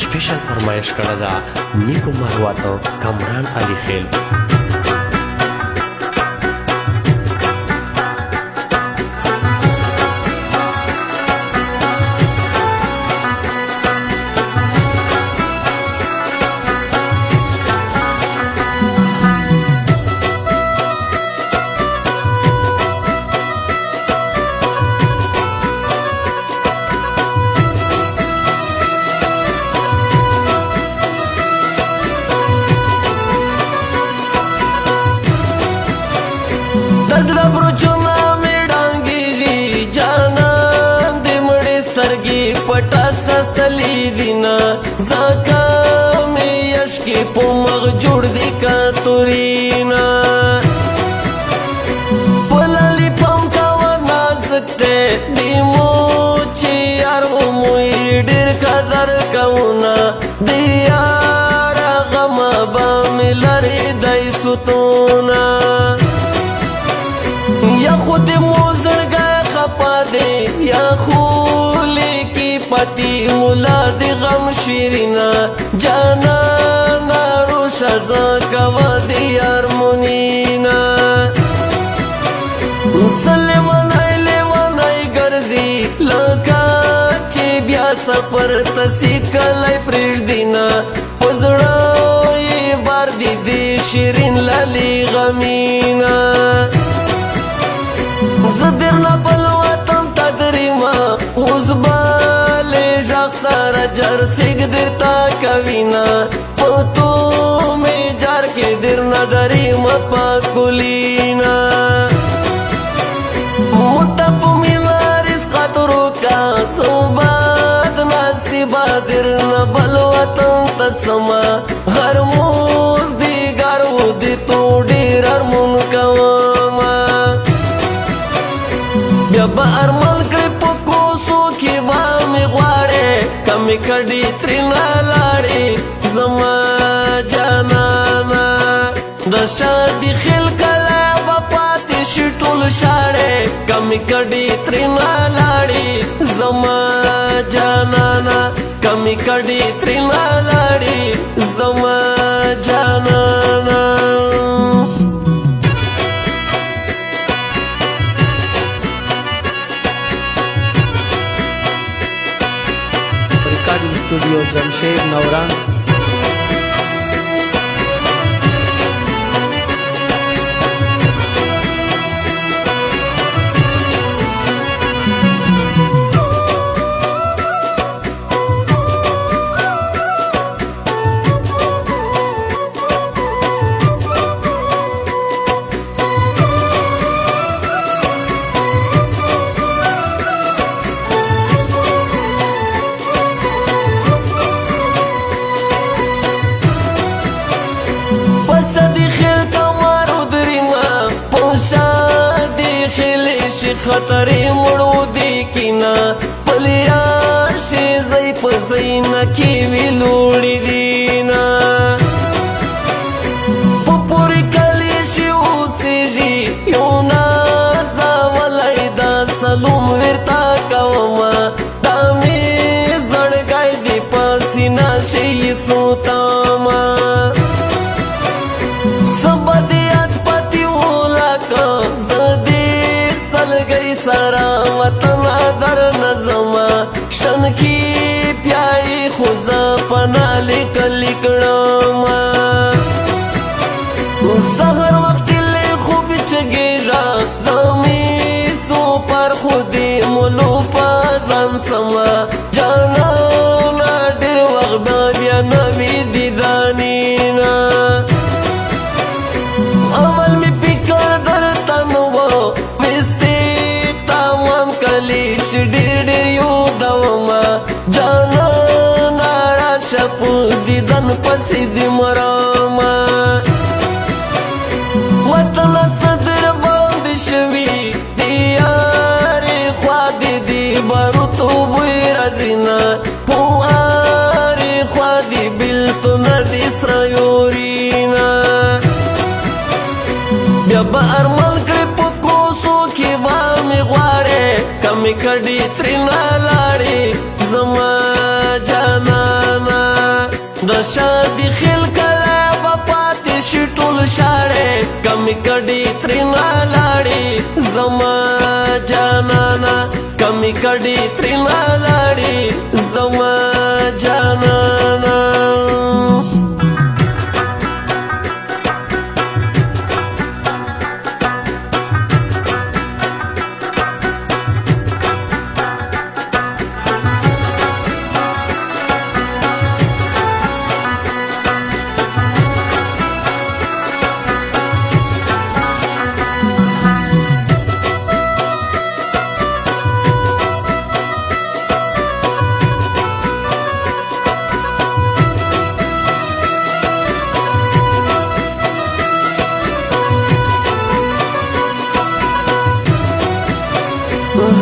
स्पेशल फरमाइश कड़ा दा निको मारवातो कमरान अली खेल पटा सस्तली दिना जाका में यशकी पुमग जुड़ दी का तुरीना पलाली पंका वना सकते दिमोची यार मुई डिर कदर कौना दियारा गमा बामिलरी दई सुतूना या खुद मोजड़ गए खपा दे या खूली की पति मुला दे गम शीरिना जाना नारू शजा गवा दे यार मुनीना ले मनाई गर्जी लका चे ब्या सफर तसी कलाई प्रिश दिना पजड़ा ये बार दी दे शीरिन लाली गमीना زدرنا بلواتم تدریما اوزبالی جاق سارا جر سیگ درتا کوینا پتو میں جار کے درنا دریما پاکولینا متپ ملارس قطرو کا صوباد ناسبا درنا بلواتم تسما غرموز دیگر و دی تو دیر ارمون کواما بیا ارمل کړي پکو سو کې وامه غواړې کمی کډي ترنا لاړې زما جانانا د شادي خل کلا بپاتې شټول شاړې کمی کډي ترنا لاړې زما جانانا کمی کډي ترنا لاړې زما جانانا स्टूडियो जमशेद नवरंग شدی خیل تمارو دریما پوشا دی خیلش خطری مڑو دی کینا پلیا شی زی پزینا کی ویلوڑی دینا پپوری کلیشی اوسی جی یونا زاولائی دا سلوم ورتا کوما دامی زڑگائی دی پاسینا شی سوتاما سارا وطن در نظما شن کی پیائی خوزا پنا لکڑما سہر وقت لے خوب چگیرا زمی سو پر خودی ملو پازان سما جانا نا دیر وقت بیا نبی دیدانینا اول می پکر در تنو کلیش ډیر ډیر یو دوما جانا نارا شپو دیدن پسی دی مراما وطن صدر باند شوی دیاری خوادی دی بارو تو بوی رزینا پواری خوادی بلتو ندی سرایورینا بیا با ارمل کڑی پکو سو کی وامی غواره کمی کډی ترنا لاړې زما جانانا د شادي خیل کله به پاتې شي ټول شاړې کمې کډې ترېنه لاړې زما جانانه کمې کډې ترېنه لاړې زما جانانه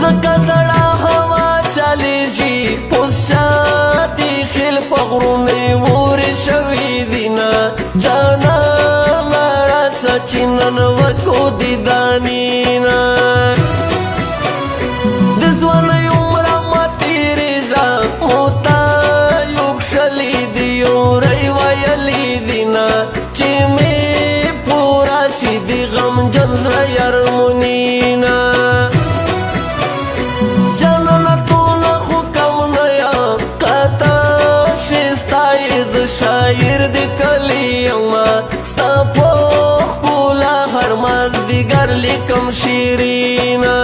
زکا زړه هوا چلیږي پوس شادي خیل په غرونې وورې شوي دینه جانانه راشه چې نن وکو دیدانینه د ځوانۍ عمره مه تېرېږه موته یو کښلي دي یورۍ ویلي دینه چې مې پوره شي د غمجن زړه یرمونینه شاعر د کلی یما ستا په ښکلا هر مازدیګر لیکم شیرینه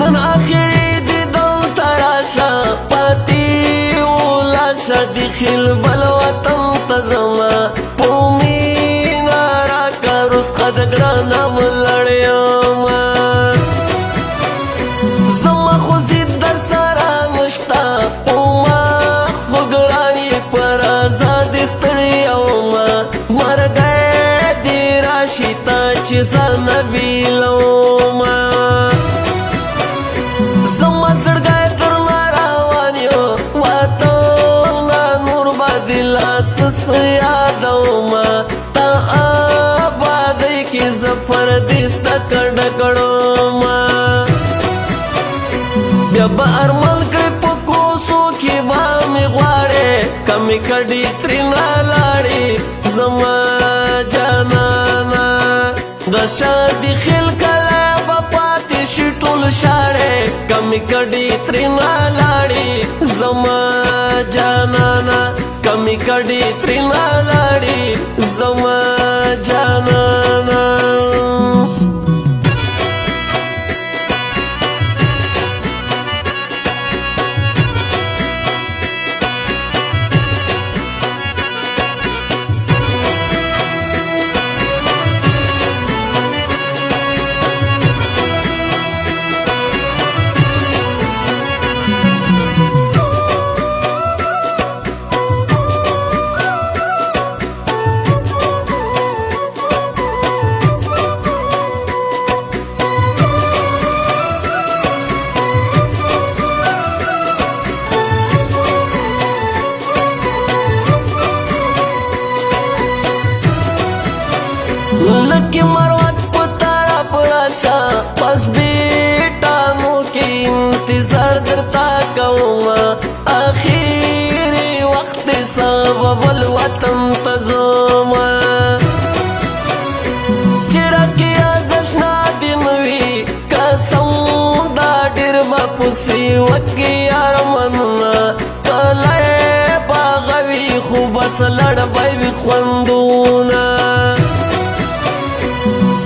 نن آخري دیدن ته راشه پاتې ولاشه د خیل بل وطن ته ځمه په مینه راکه رسخه د ګرانه ولاړ یمه زما خو ضد در سره نشته چې زنه ویلومه زما زړګی درنه روان یو وطنه نور به د لاسس یادومه تا آبادۍ کې زه پردي ستا کډه کړمه بیا به ارمان کړې په کوڅو کې به مې غواړې کمې کډې ترېنه لاړې زما جانانه د شادي خیل کله به پاتې شي ټول شاړې کمې کډې ترېنه لاړې زما جانانه کمې کډې ترېنه لاړې زما جانانه लकी मरवत पुतारा पुराशा बस बेटा मुके इंतजार करता कहूँगा आखिरी वक्त सबब वतन तज़ोमा चिरा की आज़शना दिन वी कसम दा डिरबा पुसी वकी यार मनना कलाए बागवी खूबस लड़बाई भी ख्वंदूना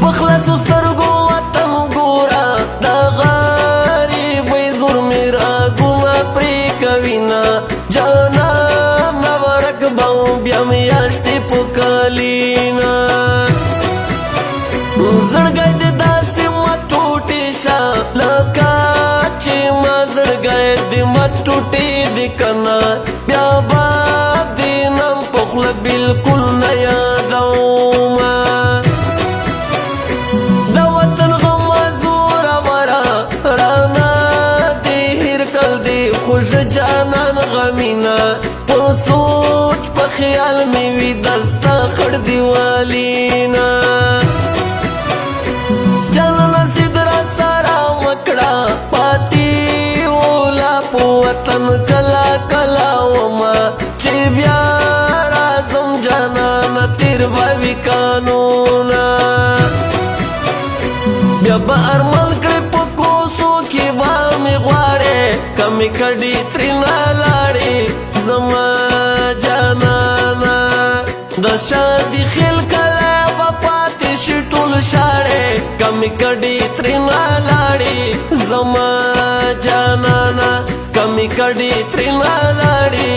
پخلصو سترګو وطن ګوره د غریبۍ ظلمې راګونه پرې کوینه جانانه ورک به بیا میاشتې په کلینه زړګی دې داسې مه ټوټې شه لکه چې ما زړګی دې مه ټوټېدې که نه بیا به دې نن په خوله بلکل نه یادومه خوش جانان غمینا په سوچ په خیال می وی دستا خړ دیوالینا جانان سیدرا سارا مکړه پاتی ولا په وطن ژوند کلا کلا وما چې بیا راځم جانانه تیر به قانونا بیا به ارمان کړې په کوڅو کې به مې غواړې کمې کډې ترېنه لاړې زما جانانه د شادي خیل کله به پاتې شي ټول شاړې کمې کډې ترېنه لاړې زما جانانه کمې کډې ترېنه لاړې